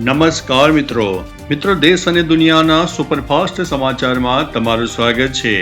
નમસ્કાર મિત્રો દેશ અને દુનિયાના સુપરફાસ્ટ સમાચારમાં તમારું સ્વાગત છે।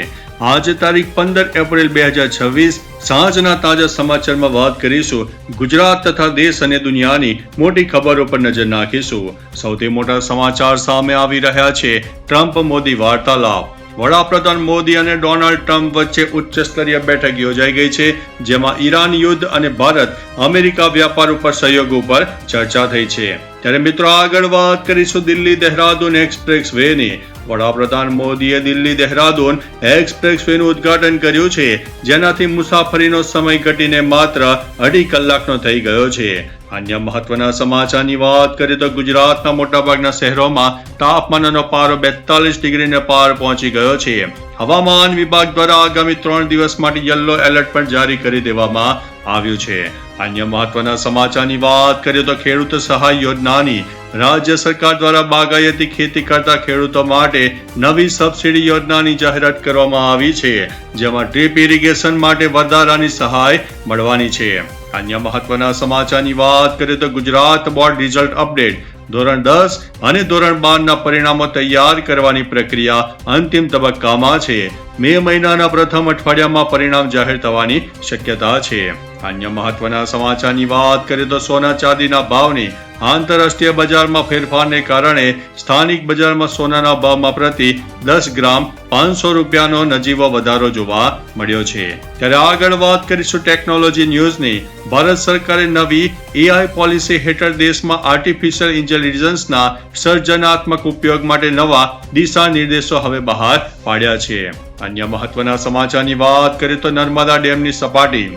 આજે તારીખ 15 એપ્રિલ 2026 સાંજના તાજા સમાચારમાં વાત કરીશું ગુજરાત તથા દેશ અને દુનિયાની મોટી ખબરો પર નજર નાખીશું। સૌથી મોટા સમાચાર સામે આવી રહ્યા છે। ટ્રમ્પ મોદી વાર્તાલાપ। વડાપ્રધાન મોદી અને ડોનાલ્ડ ટ્રમ્પ વચ્ચે ઉચ્ચ સ્તરીય બેઠક યોજાઈ ગઈ છે, જેમાં ઈરાન યુદ્ધ અને ભારત અમેરિકા વ્યાપાર ઉપર સહયોગ ઉપર ચર્ચા થઈ છે। ત્યારે મિત્રો આગળ વાત કરીશું દિલ્હી દહેરાદૂન એક્સપ્રેસ વેની। વડાપ્રધાન મોદીએ દિલ્હી દહેરાદૂન એક્સપ્રેસ વેનું ઉદ્ઘાટન કર્યું છે, જેનાથી મુસાફરીનો સમય ઘટીને માત્ર 2.5 કલાકનો થઈ ગયો છે। અન્ય મહત્વના સમાચારની વાત કરીએ તો ગુજરાતના મોટાભાગના શહેરોમાં તાપમાનનો પારો 42 ડિગ્રીને પાર પહોંચી ગયો છે। હવામાન વિભાગ દ્વારા આગામી 3 દિવસ માટે યલો એલર્ટ પણ જારી કરી દેવામાં આવ્યું છે। અન્ય મહત્વના સમાચારની વાત કરીએ તો ખેડૂત સહાય યોજનાની રાજ્ય સરકાર દ્વારા બાગાયતી ખેતી કરતા ખેડૂતો માટે નવી સબસિડી યોજનાની જાહેરાત કરવામાં આવી છે, જેમાં ડ્રીપ ઇરિગેશન માટે વધારાની સહાય મળવાની છે। અન્ય મહત્વના સમાચારની વાત કરીએ તો ગુજરાત બોર્ડ રિઝલ્ટ અપડેટ। ધોરણ 10 અને ધોરણ 12ના પરિણામો તૈયાર કરવાની પ્રક્રિયા અંતિમ તબક્કામાં છે। મે મહિનાના પ્રથમ અઠવાડિયામાં પરિણામ જાહેર થવાની શક્યતા છે। અન્ય મહત્વના સમાચારની વાત કરીએ તો સોના ચાંદીના ભાવની આંતરરાષ્ટ્રીય બજારમાં ફેરફારને કારણે સ્થાનિક બજારમાં સોનાના ભાવમાં પ્રતિ 10 ગ્રામ 500 રૂપિયાનો નજીવો વધારો જોવા મળ્યો છે। ત્યારે આગળ વાત કરીશું ટેકનોલોજી ન્યૂઝની। ભારત સરકારે નવી AI પોલિસી હેઠળ દેશમાં આર્ટિફિશિયલ ઇન્ટેલિજન્સના સર્જનાત્મક ઉપયોગ માટે નવા દિશા નિર્દેશો હવે બહાર પાડ્યા છે। અન્ય મહત્વના સમાચારની વાત કરીએ તો નર્મદા ડેમની સપાટી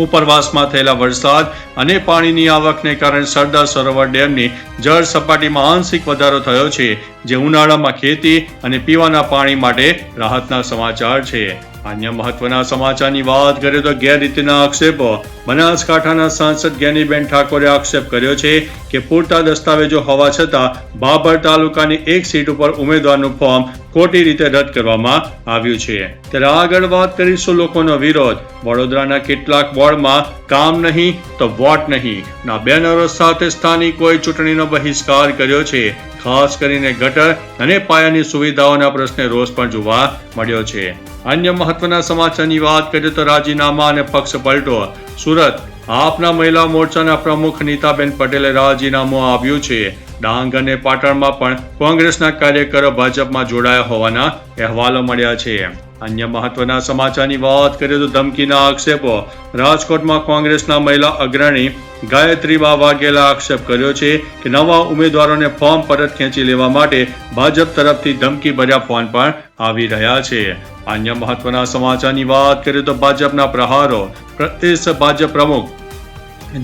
ઉપરવાસમાં થયેલા વરસાદ અને પાણીની આવકને કારણે સરદાર સરોવર ડેમની જળ સપાટીમાં આંશિક વધારો થયો છે, જે ઉનાળામાં ખેતી અને પીવાના પાણી માટે રાહતના સમાચાર છે। અન્ય મહત્વના સમાચારની વાત કરીએ તો ગેરરીતિના આક્ષેપો। બનાસકાંઠાના સાંસદ જ્ઞાનીબેન ઠાકોરે આક્ષેપ કર્યો છે કે પૂરતા દસ્તાવેજો હોવા છતાં બાબર તાલુકાની એક સીટ ઉપર ઉમેદવારનું ફોર્મ ખોટી રીતે રદ કરવામાં આવ્યું છે। ત્યારે આગળ વાત કરીશું લોકોનો વિરોધ। વડોદરાના કેટલાક વોર્ડમાં કામ નહીં તો વોટ નહીં ના બેનરો સાથે સ્થાનિકોએ ચૂંટણીનો બહિષ્કાર કર્યો છે। ખાસ કરીને ગટર અને પાયાની સુવિધાઓના પ્રશ્ને રોષ પણ જોવા મળ્યો છે। અન્ય મહત્વના સમાચારની વાત કરીએ તો રાજીનામા અને પક્ષ પલટો। સુરત આપના મહિલા મોરચાના પ્રમુખ નીતાબેન પટેલે રાજીનામું આપ્યું છે। ડાંગ અને પાટણમાં પણ કોંગ્રેસના કાર્યકરો ભાજપમાં જોડાયા હોવાના અહેવાલો મળ્યા છે। અન્ય મહત્વના સમાચારની વાત કરીએ તો ધમકીના આક્ષેપો। રાજકોટમાં કોંગ્રેસના મહિલા અગ્રણી ગાયત્રીબા વાઘેલા આક્ષેપ કર્યો છે કે નવા ઉમેદવારોને ફોર્મ પરત ખેંચી લેવા માટે ભાજપ તરફથી ધમકી ભર્યા ફોન પણ આવી રહ્યા છે। અન્ય મહત્વના સમાચારની વાત કરીએ તો ભાજપના પ્રહારો। પ્રદેશ ભાજપ પ્રમુખ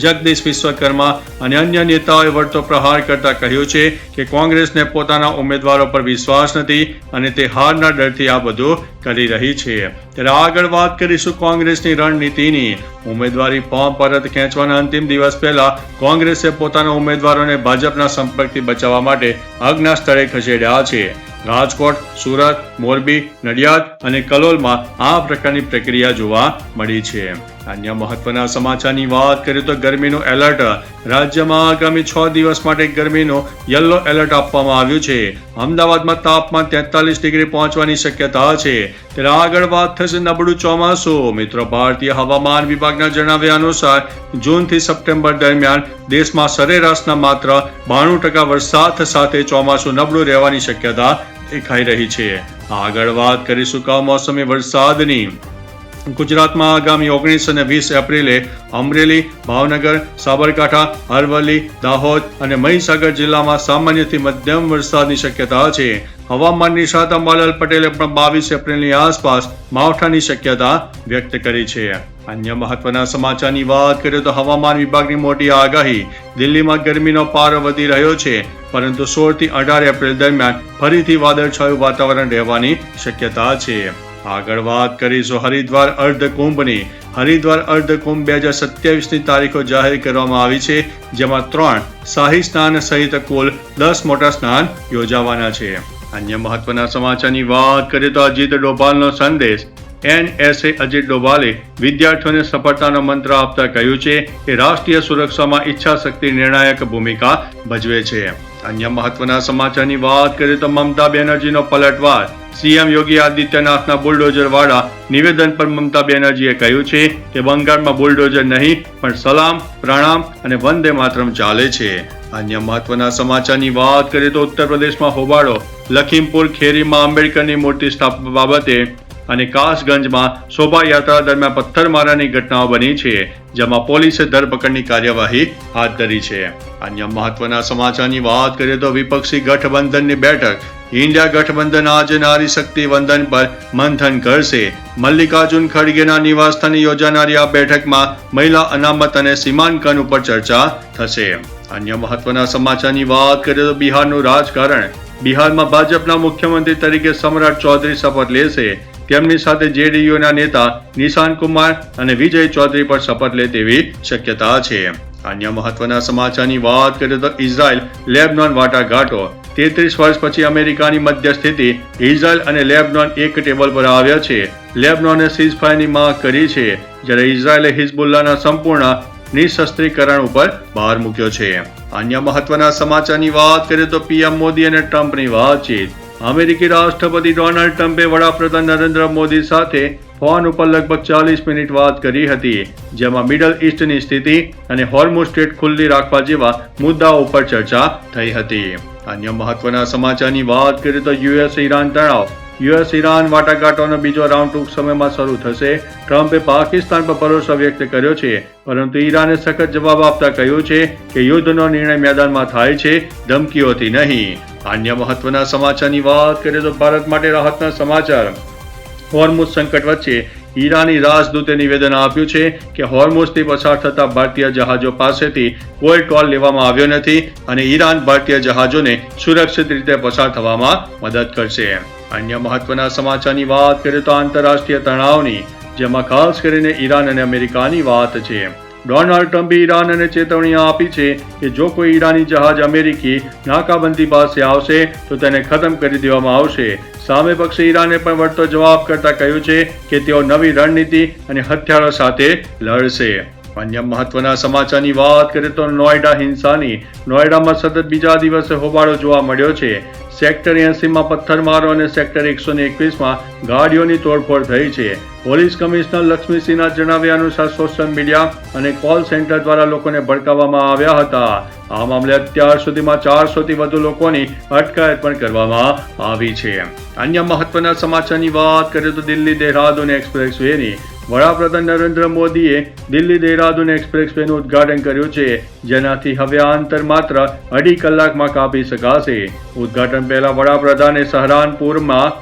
જગદીશ વિશ્વકર્મા અને અન્ય નેતાઓએ વળતો પ્રહાર કરતા કહ્યું છે કે કોંગ્રેસને પોતાના ઉમેદવારો પર વિશ્વાસ નથી અને તે હારના ડરથી આ બધું કરી રહી છે। ત્યારે આગળ વાત કરીશું કોંગ્રેસની રણનીતિની। ઉમેદવારી ફોર્મ પરત ખેંચવાના અંતિમ દિવસ પહેલા કોંગ્રેસે પોતાના ઉમેદવારોને ભાજપના સંપર્કથી બચાવવા માટે અજ્ઞાત સ્થળે ખસેડ્યા છે। રાજકોટ, સુરત, મોરબી, નડિયાદ અને કલોલમાં આ પ્રકારની પ્રક્રિયા જોવા મળી છે। અન્ય મહત્વના સમાચારની વાત કરીએ તો ગરમીનું એલર્ટ। રાજ્યમાં આગામી 6 દિવસ માટે ગરમીનું યલો એલર્ટ આપવામાં આવ્યું છે। અમદાવાદમાં તાપમાન 43 ડિગ્રી પહોંચવાની શક્યતા છે। ત્યારે આગળ વાત થશે નબળું ચોમાસું। મિત્રો ભારતીય હવામાન વિભાગના જણાવ્યા અનુસાર જૂનથી સપ્ટેમ્બર દરમિયાન દેશમાં સરેરાશના માત્ર 92% વરસાદ સાથે ચોમાસું નબળું રહેવાની શક્યતા દેખાઈ રહી છે। આગળ વાત કરીશું કમોસમી વરસાદની। ગુજરાતમાં આગામી 19 અને 20 એપ્રિલે અમરેલી, ભાવનગર, સાબરકાંઠા, અરવલ્લી, દાહોદ અને મહીસાગર જિલ્લામાં સામાન્યથી મધ્યમ વરસાદની શક્યતા છે। હવામાન નિષ્ણાત અંબાલાલ પટેલે પણ 22 એપ્રિલની આસપાસ માવઠાની શક્યતા વ્યક્ત કરી છે। અન્ય મહત્વના સમાચારની વાત કરીએ તો હવામાન વિભાગની મોટી આગાહી। દિલ્હીમાં ગરમીનો પારો વધી રહ્યો છે, પરંતુ 16 થી 18 એપ્રિલ દરમિયાન ફરીથી વાદળછાયું વાતાવરણ રહેવાની શક્યતા છે। આગળ વાત કરીશું હરિદ્વાર અર્ધકુંભની। હરિદ્વાર અર્ધકુંભ 2027ની તારીખો જાહેર કરવામાં આવી છે, જેમાં 3 શાહી સ્નાન સહિત કુલ 10 મોટા સ્નાન યોજાવાના છે। અન્ય મહત્વના સમાચારની વાત કરીએ તો અજીત ડોભાલનો સંદેશ। NSA અજીત ડોભાલે વિદ્યાર્થીઓને સફળતાનો મંત્ર આપતા કહ્યું છે કે રાષ્ટ્રીય સુરક્ષામાં ઈચ્છા શક્તિ નિર્ણાયક ભૂમિકા ભજવે છે। અન્ય મહત્વના સમાચારની વાત કરીએ તો મમતા બેનર્જીનો પલટવાર. સીએમ યોગી આદિત્યનાથના બુલડોઝર વાળા નિવેદન પર મમતા બેનર્જીએ કહ્યું છે કે બંગાળમાં બુલડોઝર નહીં પણ સલામ, પ્રણામ અને વંદે માતરમ ચાલે છે. અન્ય મહત્વના સમાચારની વાત કરીએ તો ઉત્તર પ્રદેશમાં હોબાળો. લખીમપુર ખેરીમાં આંબેડકરની મૂર્તિ સ્થાપવા બાબતે અને કાસગંજમાં શોભાયાત્રા દરમિયાન પથ્થરમારાની ઘટનાઓ બની છે, જેમાં પોલીસે ધરપકડની કાર્યવાહી હાથ ધરી છે. અન્ય મહત્વના સમાચારની વાત કરીએ તો વિપક્ષી ગઠબંધનની બેઠક. ઇન્ડિયા ગઠબંધન આજે નારી શક્તિ વંદન પર મંથન કરશે. મલ્લિકાર્જુન ખડગેના નિવાસસ્થાને યોજાનારી આ બેઠકમાં મહિલા અનામત અને સીમાંકન ઉપર ચર્ચા થશે. અન્ય મહત્વના સમાચારની વાત કરીએ તો બિહારનું રાજકારણ. બિહારમાં ભાજપના મુખ્યમંત્રી તરીકે સમ્રાટ ચૌધરી શપથ લેશે. તેમની સાથે જેડીયુના નેતા નિશાંત કુમાર અને વિજય ચૌધરી પર શપથ લે તેવી શક્યતા છે. અન્ય મહત્વના સમાચારની વાત કરીએ તો ઇઝરાયલ લેબનોન વાટાઘાટો. 33 વર્ષ પછી અમેરિકાની મધ્યસ્થિતિ. ઇઝરાયલ અને લેબનોન એક ટેબલ પર આવ્યા છે. લેબનોને સીઝફાયરની માંગ કરી છે, જ્યારે ઇઝરાયલે હિઝબુલ્લાના સંપૂર્ણ નિશસ્ત્રીકરણ ઉપર ભાર મૂક્યો છે. અન્ય મહત્વના સમાચારની વાત કરીએ તો પીએમ મોદી અને ટ્રમ્પની વાતચીત. અમેરિકી રાષ્ટ્રપતિ ડોનાલ્ડ ટ્રમ્પે વડાપ્રધાન નરેન્દ્ર મોદી સાથે ફોન ઉપર લગભગ 40 મિનિટ વાત કરી હતી, જેમાં મિડલ ઈસ્ટની સ્થિતિ અને હોર્મુઝ સ્ટ્રેટ ખુલ્લી રાખવા જેવા મુદ્દાઓ ઉપર ચર્ચા થઈ હતી. અન્ય મહત્વના સમાચારની વાત કરીએ તો યુએસ ઈરાન તણાવ. યુએસ ઈરાન વાટાઘાટોનો બીજો રાઉન્ડ ટૂંક સમયમાં શરૂ થશે. ટ્રમ્પે પાકિસ્તાન પર ભરોસો વ્યક્ત કર્યો છે, પરંતુ ઈરાને સખત જવાબ આપતા કહ્યું છે કે યુદ્ધનો નિર્ણય મેદાનમાં થાય છે, ધમકીઓથી નહીં. અન્ય મહત્વના સમાચારની વાત કરીએ તો ભારત માટે રાહતના સમાચાર. હોર્મુઝ સંકટ વચ્ચે ઈરાની રાજદૂતે નિવેદન આપ્યું છે કે હોર્મુઝથી પસાર થતા ભારતીય જહાજો પાસેથી કોઈ ટોલ લેવામાં આવ્યો નથી અને ઈરાન ભારતીય જહાજોને સુરક્ષિત રીતે પસાર થવામાં મદદ કરશે. અન્ય મહત્વના સમાચારની વાત કરીએ તો આંતરરાષ્ટ્રીય તણાવની, જેમાં ખાસ કરીને ઈરાન અને અમેરિકાની વાત છે. ડોનાલ્ડ ટ્રમ્પે ઈરાનને ચેતવણી આપી છે કે જો કોઈ ઈરાની જહાજ અમેરિકી નાકાબંધી પાસે આવશે તો તેને ખતમ કરી દેવામાં આવશે. સામે પક્ષે ઈરાને પણ વળતો જવાબ કરતા કહ્યું છે કે તેઓ નવી રણનીતિ અને હથિયારો સાથે લડશે. અન્ય મહત્વના સમાચારની વાત કરીએ તો નોઈડા હિંસાની. નોઈડામાં સતત બીજા દિવસે હોબાળો જોવા મળ્યો છે. સેક્ટર 80માં પથ્થરમારો અને સેક્ટર 121માં ગાડીઓની તોડફોડ થઈ છે. પોલીસ કમિશનર લક્ષ્મીસિંહના જણાવ્યા અનુસાર સોશિયલ મીડિયા અને કોલ સેન્ટર દ્વારા લોકોને ભડકાવવામાં આવ્યા હતા. આ મામલે અત્યાર સુધીમાં 400થી વધુ લોકોની અટકાયત પણ કરવામાં આવી છે. અન્ય મહત્વના સમાચારની વાત કરીએ તો દિલ્હી દેહરાદૂન એક્સપ્રેસ વેની. વડાપ્રધાન નરેન્દ્ર મોદીએ દિલ્હી દેહરાદૂન એક્સપ્રેસ વેનું ઉદ્ઘાટન કર્યું છે, જેનાથી હવે આ અંતર માત્ર 2.5 કલાકમાં કાપી શકાશે. ઉદ્ઘાટન પહેલા વડાપ્રધાને સહરાનપુરમાં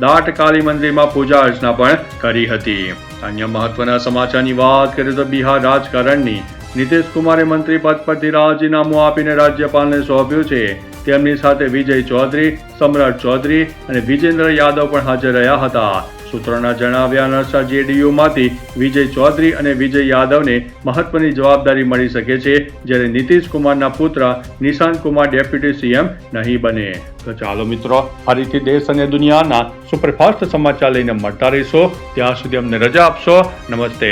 દાટ કાલી મંદિરમાં પૂજા અર્ચના પણ કરી હતી. અન્ય મહત્વના સમાચારની વાત કરીએ તો બિહાર રાજકારણની. નીતિશ કુમારે મંત્રી પદ પરથી રાજીનામું આપીને રાજ્યપાલને સોંપ્યું છે. તેમની સાથે વિજય ચૌધરી, સમ્રાટ ચૌધરી અને વિજેન્દ્ર યાદવ પણ હાજર રહ્યા હતા. સૂત્રોના જણાવ્યા અનુસાર જેડીયુમાંથી વિજય ચૌધરી અને વિજય યાદવને મહત્વની જવાબદારી મળી શકે છે, જ્યારે નીતિશ કુમારના પુત્ર નિશાંત કુમાર ડેપ્યુટી સીએમ નહીં બને. તો ચાલો મિત્રો, ફરીથી દેશ અને દુનિયાના સુપરફાસ્ટ સમાચાર લઈને મળતા રહીશો. ત્યાં સુધી અમને રજા આપશો. નમસ્તે.